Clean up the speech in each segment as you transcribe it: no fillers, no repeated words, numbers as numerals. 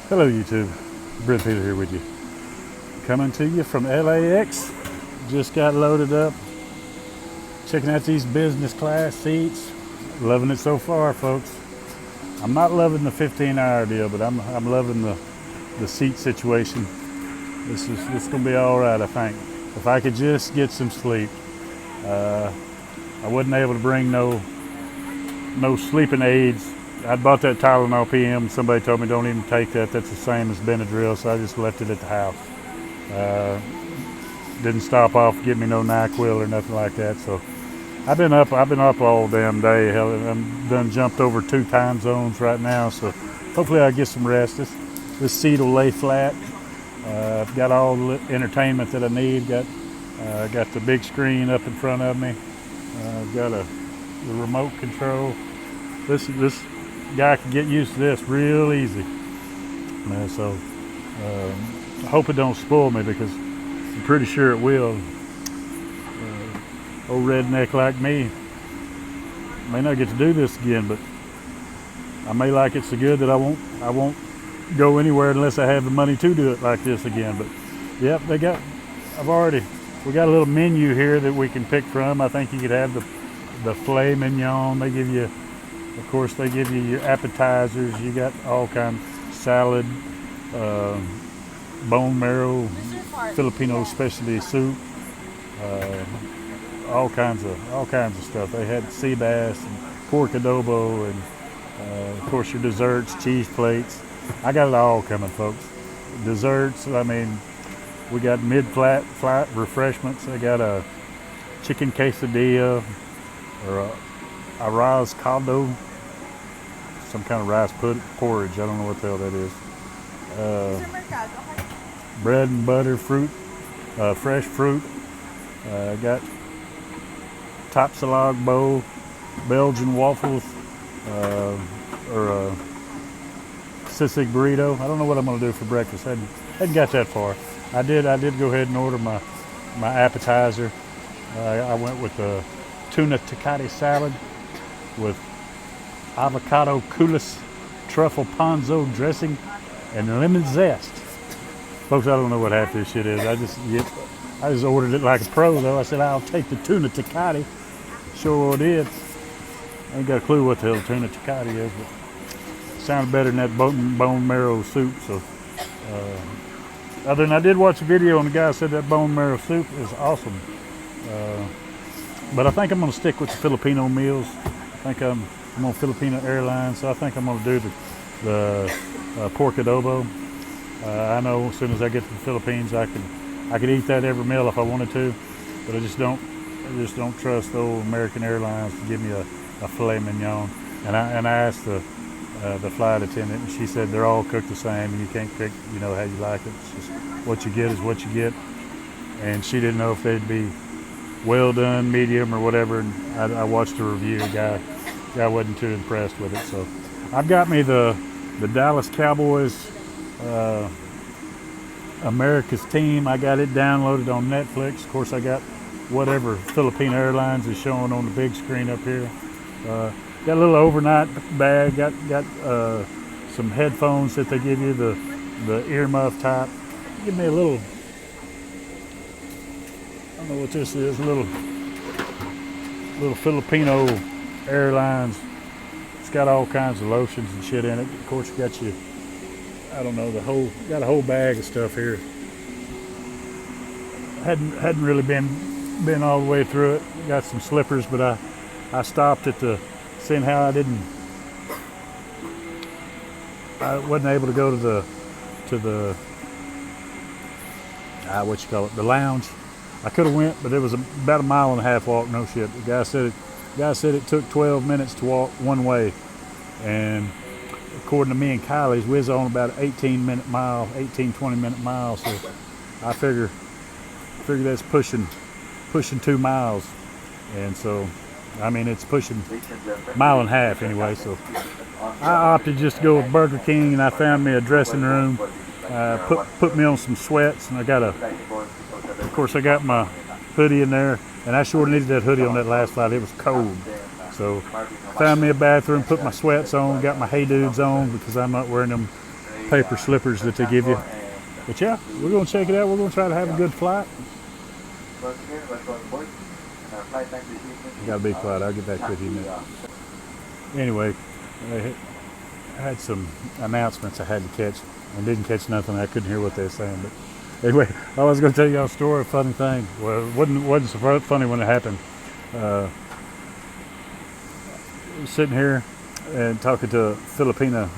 Hello YouTube, Brent Peter here with you. Coming to you from LAX. Just got loaded up. Checking out these business class seats. Loving it so far, folks. I'm not loving the 15-hour deal, but I'm loving the seat situation. This is gonna be all right, I think. If I could just get some sleep. I wasn't able to bring no sleeping aids. I bought that Tylenol PM. Somebody told me don't even take that. That's the same as Benadryl, so I just left it at the house. Didn't stop off, give me no NyQuil or nothing like that. So I've been up all damn day. Hell, I'm done jumped over 2 time zones right now. So hopefully I'll get some rest. This seat will lay flat. I've got all the entertainment that I need. Got the big screen up in front of me. Got the remote control. This guy can get used to this real easy. So I hope it don't spoil me, because I'm pretty sure it will. Old redneck like me may not get to do this again, but I may like it so good that I won't go anywhere unless I have the money to do it like this again. But yep, we got a little menu here that we can pick from. I think you could have the filet mignon. They give you, of course, they give you your appetizers. You got all kinds of salad, bone marrow, Filipino specialty soup, all kinds of stuff. They had sea bass and pork adobo, and of course your desserts, cheese plates. I got it all coming, folks. Desserts. I mean, we got mid-flight refreshments. I got a chicken quesadilla or a arroz caldo, some kind of rice porridge. I don't know what the hell that is. Bread and butter, fruit, fresh fruit. Got top-salad bowl, Belgian waffles, or a sisig burrito. I don't know what I'm going to do for breakfast. I hadn't got that far. I did go ahead and order my appetizer. I went with the tuna tikati salad with avocado coulis, truffle ponzo dressing, and lemon zest. Folks, I don't know what half this shit is. I just ordered it like a pro, though. I said I'll take the tuna tikati. Sure did. I ain't got a clue what the hell tuna tikati is, but it sounded better than that bone marrow soup. So, other than I did watch a video and the guy said that bone marrow soup is awesome. But I think I'm going to stick with the Filipino meals. I think I'm on Filipino Airlines, so I think I'm going to do the pork adobo. I know as soon as I get to the Philippines, I could eat that every meal if I wanted to, but I just don't trust the old American Airlines to give me a filet mignon. And I asked the flight attendant, and she said they're all cooked the same, and you can't pick, how you like it. It's just what you get is what you get. And she didn't know if they'd be well done, medium, or whatever. And I watched the review. The guy wasn't too impressed with it. So I've got me the Dallas Cowboys America's Team. I got it downloaded on Netflix. Of course, I got whatever Philippine Airlines is showing on the big screen up here. Got a little overnight bag. Got some headphones that they give you, the earmuff type. Give me a little, I don't know what this is, a little Filipino Airlines. It's got all kinds of lotions and shit in it. Of course, you got I don't know, got a whole bag of stuff here. Hadn't really been all the way through it. Got some slippers, but I stopped at seeing how I wasn't able to go to the the lounge. I could have went, but it was about a 1.5 mile walk. No shit. The guy said it took 12 minutes to walk one way, and according to me and Kylie's, we was on about 20 minute mile. So I figure that's pushing 2 miles, and so I mean it's pushing 1.5 miles anyway. So I opted just to go with Burger King, and I found me a dressing room. Put me on some sweats, and I got my hoodie in there, and I sure needed that hoodie on that last flight. It was cold. So found me a bathroom, put my sweats on, got my Hey Dudes on because I'm not wearing them paper slippers that they give you. But yeah, we're gonna check it out. We're gonna try to have a good flight. You gotta be quiet. I'll get back with you now. Anyway, I had some announcements I had to catch and didn't catch nothing. I couldn't hear what they were saying. But anyway, I was going to tell y'all a story, a funny thing. Well, it wasn't so funny when it happened. Sitting here and talking to a Filipina.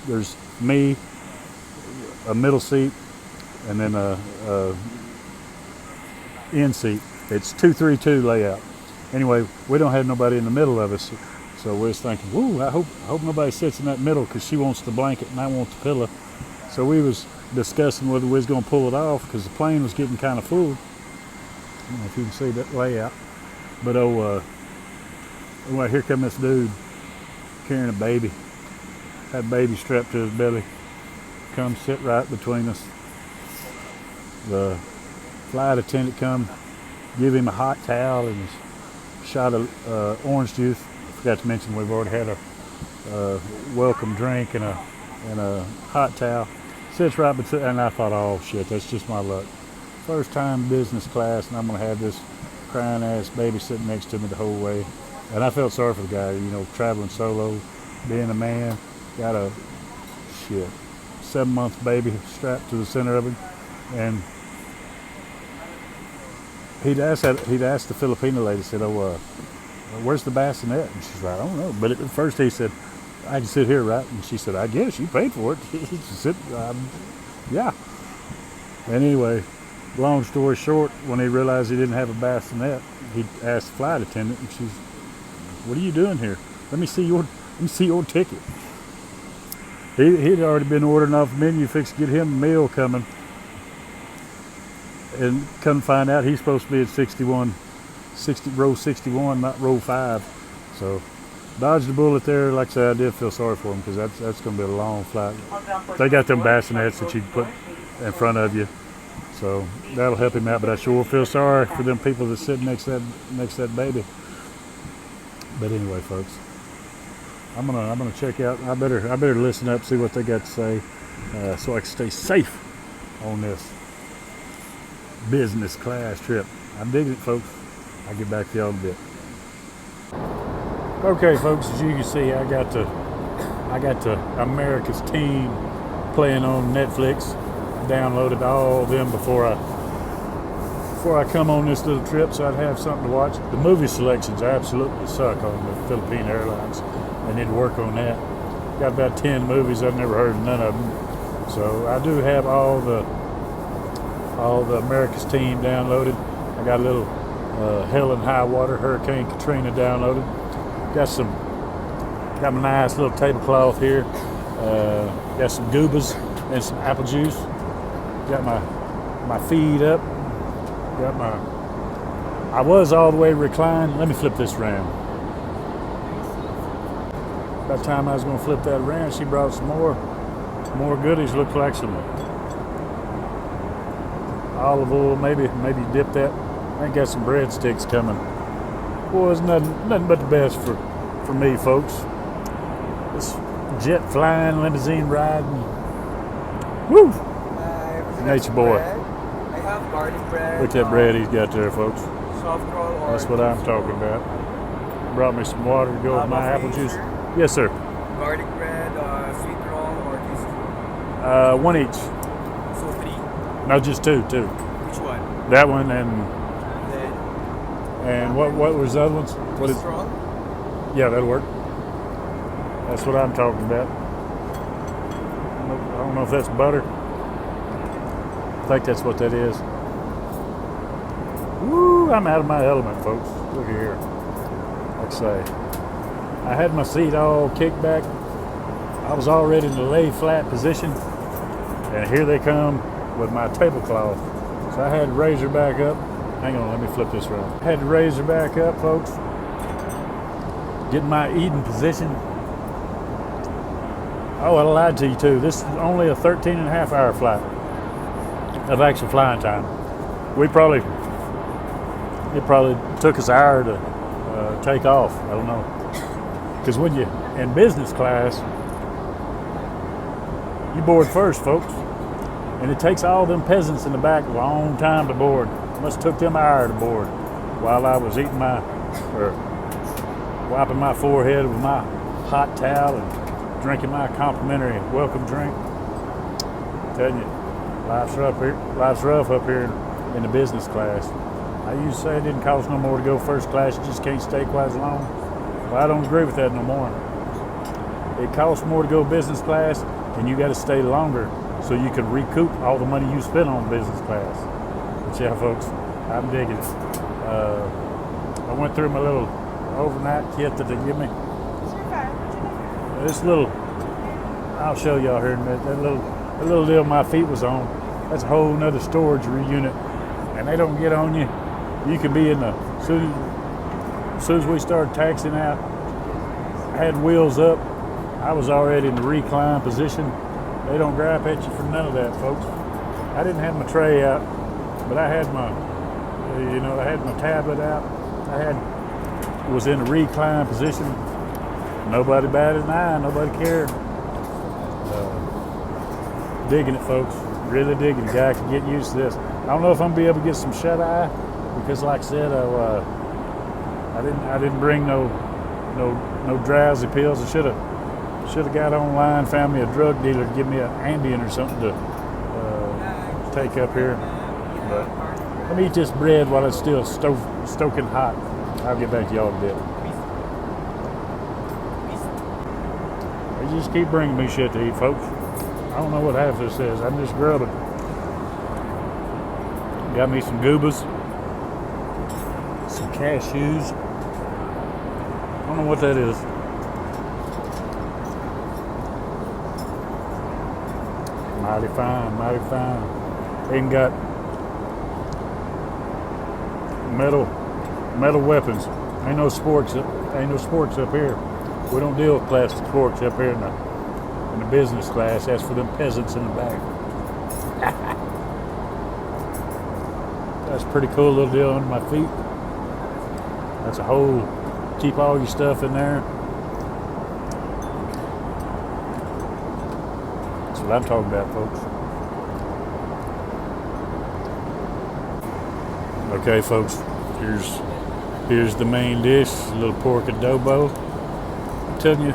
There's me, a middle seat, and then a end seat. It's 2-3-2 layout. Anyway, we don't have nobody in the middle of us, so we're just thinking, "Woo! I hope nobody sits in that middle because she wants the blanket and I want the pillow." So we was discussing whether we was gonna pull it off because the plane was getting kind of full. I don't know if you can see that layout, but anyway, here come this dude carrying a baby. That baby strapped to his belly. Come sit right between us. The flight attendant come, give him a hot towel and a shot of orange juice. I forgot to mention we've already had a welcome drink and a hot towel. Sits right between, and I thought, oh shit, that's just my luck. First time business class, and I'm gonna have this crying ass baby sitting next to me the whole way. And I felt sorry for the guy, you know, traveling solo, being a man, got a 7-month baby strapped to the center of him, and he'd asked the Filipino lady, said, "Oh, where's the bassinet?" And she's like, "I don't know." But at first he said, "I can sit here, right?" And she said, "I guess you paid for it." Sit, yeah. And anyway, long story short, when he realized he didn't have a bassinet, he asked the flight attendant, and she's, "What are you doing here? Let me see your ticket." He'd already been ordering off the menu, fixed to get him a meal coming, and come find out he's supposed to be at row 61, not row 5. So dodged the bullet there. Like I said, I did feel sorry for him because that's going to be a long flight. They got them bassinets that you can put in front of you, so that'll help him out. But I sure feel sorry for them people that sit next to that baby. But anyway, folks, I'm gonna check out. I better listen up, see what they got to say, so I can stay safe on this business class trip. I'm digging it, folks. I'll get back to y'all in a bit. Okay, folks, as you can see, I got the America's Team playing on Netflix. I downloaded all of them before I come on this little trip, so I'd have something to watch. The movie selections absolutely suck on the Philippine Airlines. I need to work on that. Got about 10 movies. I've never heard of none of them. So I do have all the America's Team downloaded. I got a little Hell and High Water, Hurricane Katrina downloaded. Got my nice little tablecloth here. Got some goobas and some apple juice. Got my feet up. I was all the way reclined. Let me flip this around. By the time I was going to flip that around, she brought some more goodies. Looked like some olive oil, maybe dip that. I got some breadsticks coming. Boy, it's nothing but the best for me, folks. This jet flying, limousine riding. Woo! Nature boy. I have garlic bread. Look at that bread he's got there, folks. Soft roll or that's what I'm talking about. Brought me some water to go with my apple juice. Yes, sir. Garlic bread, sweet roll, or this? One each. So 3. No, just two. Which one? That one and Then. what was the other ones? What is? Roll? Yeah, that'll work. That's what I'm talking about. I don't know if that's butter. I think that's what that is. Woo! I'm out of my element, folks. Look here. Like I say, I had my seat all kicked back. I was already in the lay flat position, and here they come with my tablecloth. So I had to raise her back up. Hang on, let me flip this around. I had to raise her back up, folks. Get my eating position. Oh, I lied to you too. This is only a 13.5-hour flight of actual flying time. It probably took us an hour to take off. I don't know. Because when you're in business class, You board first, folks. And it takes all them peasants in the back a long time to board. Must took them an hour to board while I was eating or wiping my forehead with my hot towel and drinking my complimentary welcome drink. I'm telling you, life's rough up here in the business class. I used to say it didn't cost no more to go first class, you just can't stay quite as long. Well, I don't agree with that no more. It costs more to go business class, and you got to stay longer so you can recoup all the money you spent on business class. But yeah, folks, I'm digging it. I went through my little overnight kit that they give me. This little, I'll show y'all here in a minute, that little deal my feet was on. That's a whole nother storage unit, and they don't get on you. You can be in the, as soon as we started taxiing out, I had wheels up. I was already in the recline position. They don't gripe at you for none of that, folks. I didn't have my tray out, but I had my, I had my tablet out. Was in the recline position. Nobody batted an eye, nobody cared. Digging it, folks. Really digging it. Guy can get used to this. I don't know if I'm gonna be able to get some shut eye because, like I said, I didn't bring no drowsy pills. I should have got online, found me a drug dealer to give me an Ambien or something to take up here. But let me eat this bread while it's still stoking hot. I'll get back to y'all in a bit. They just keep bringing me shit to eat, folks. I don't know what half this is. I'm just grubbing. Got me some goobas, some cashews. I don't know what that is. Mighty fine, mighty fine. Even got metal weapons. Ain't no sports up here. We don't deal with plastic forks up here in the business class. That's for them peasants in the back. That's a pretty cool little deal under my feet. That's a hole. Keep all your stuff in there. That's what I'm talking about, folks. Okay, folks. Here's the main dish, a little pork adobo. I'm telling you,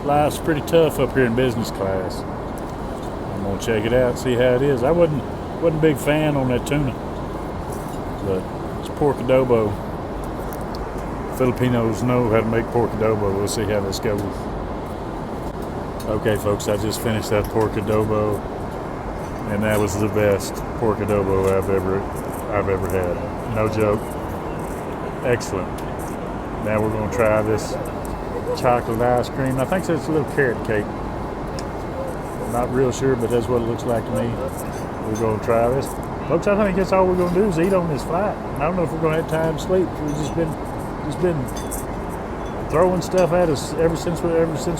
life's pretty tough up here in business class. I'm gonna check it out, see how it is. I wasn't a big fan on that tuna, but it's pork adobo. Filipinos know how to make pork adobo. We'll see how this goes. Okay, folks, I just finished that pork adobo, and that was the best pork adobo I've ever had. No joke. Excellent. Now we're going to try this chocolate ice cream. I think it's a little carrot cake. Not real sure, but that's what it looks like to me. We're going to try this. Folks, I think that's all we're going to do is eat on this flight. I don't know if we're going to have time to sleep. We've just been throwing stuff at us ever since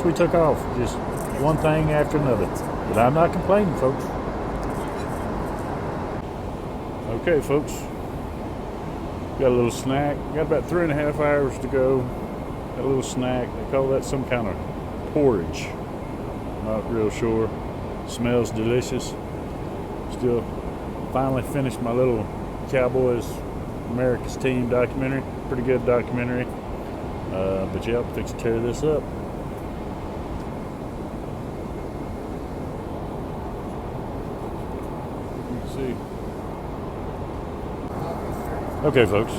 we took off. Just one thing after another. But I'm not complaining, folks. Okay, folks. Got a little snack. Got about 3.5 hours to go. Got a little snack. They call that some kind of porridge. Not real sure. Smells delicious. Still finally finished my little Cowboys America's Team documentary. Pretty good documentary. But yeah, I'm fixing to tear this up. You can see. Okay, folks.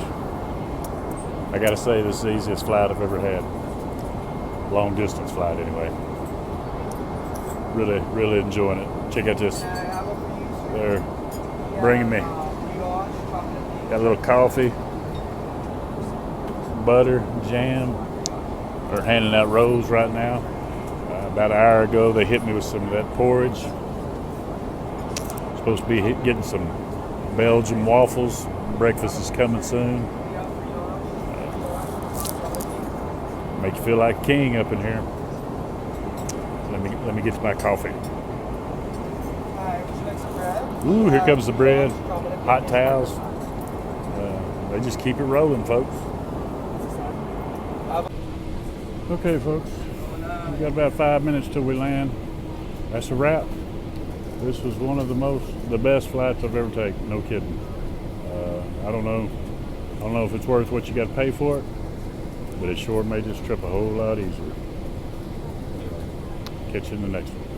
I gotta say, this is the easiest flight I've ever had. Long distance flight, anyway. Really, really enjoying it. Check out this. They're bringing me. Got a little coffee, butter, jam. They're handing out rolls right now. About an hour ago, they hit me with some of that porridge. Supposed to be getting some Belgian waffles. Breakfast is coming soon. Make you feel like a king up in here. Let me get to my coffee. Ooh, here comes the bread. Hot towels. They just keep it rolling, folks. Okay, folks. We got about 5 minutes till we land. That's a wrap. This was one of the best flights I've ever taken. No kidding. I don't know if it's worth what you got to pay for it, but it sure made this trip a whole lot easier. Catch you in the next one.